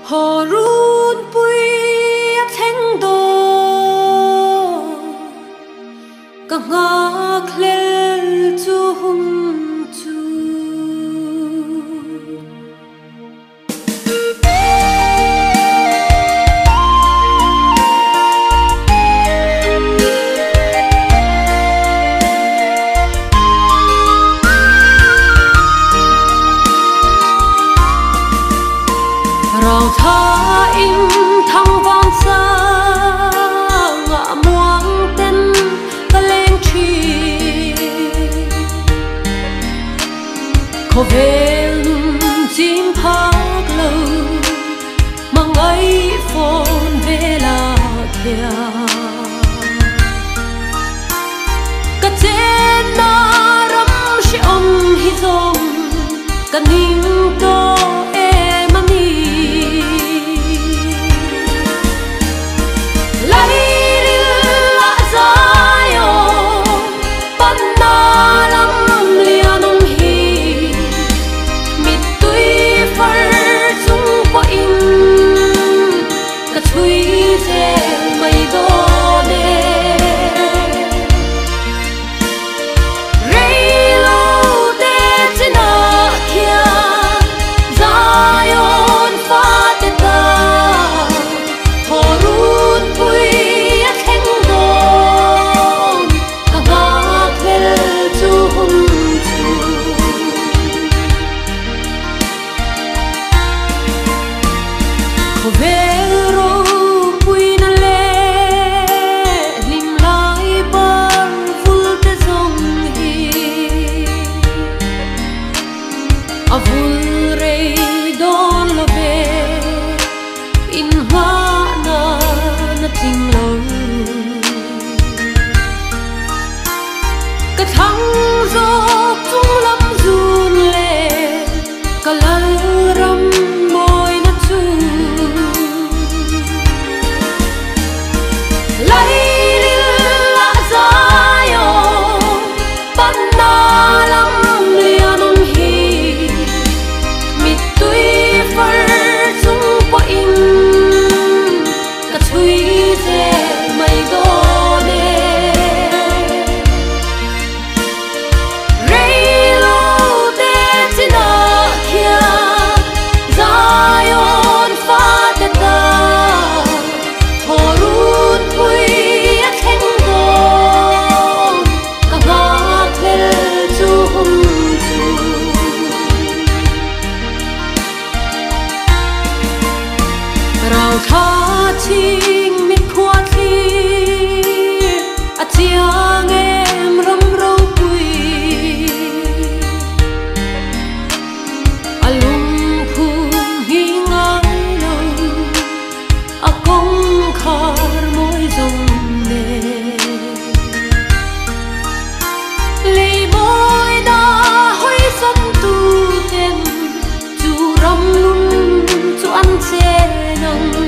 Hồ run bụi thanh đô cả ngạc lên chu hum chu rau tha in thăng vang xa ngã muang tên ta lên chi có về chim phác lâu mang ấy phồn về là kia cả trên na rắm sẽ ôm hi dòng cả ninh to thăng dốc chung lắm run lệ cả lăng râm môi nó chu lấy lạ dài ô ban na lắm liền ông hi mít tuy phơi chung qua in cả thui dê mây đô tha chinh mit khoa thi a chiang em ram rau pui alum phum hi ngai lo a kong khar moi dong ne lei moi da hoi san tu ten chu ram lum chu an che nang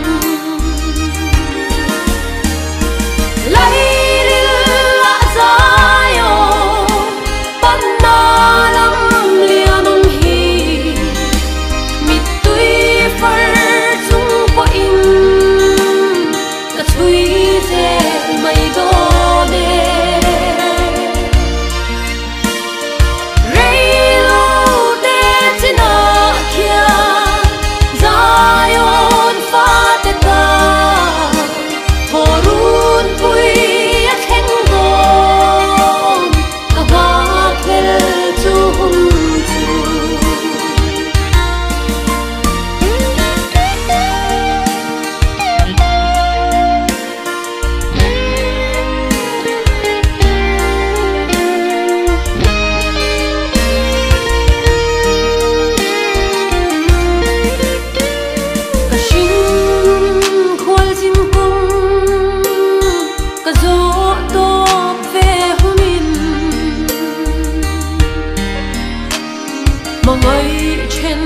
mong ấy trên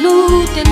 lưu tên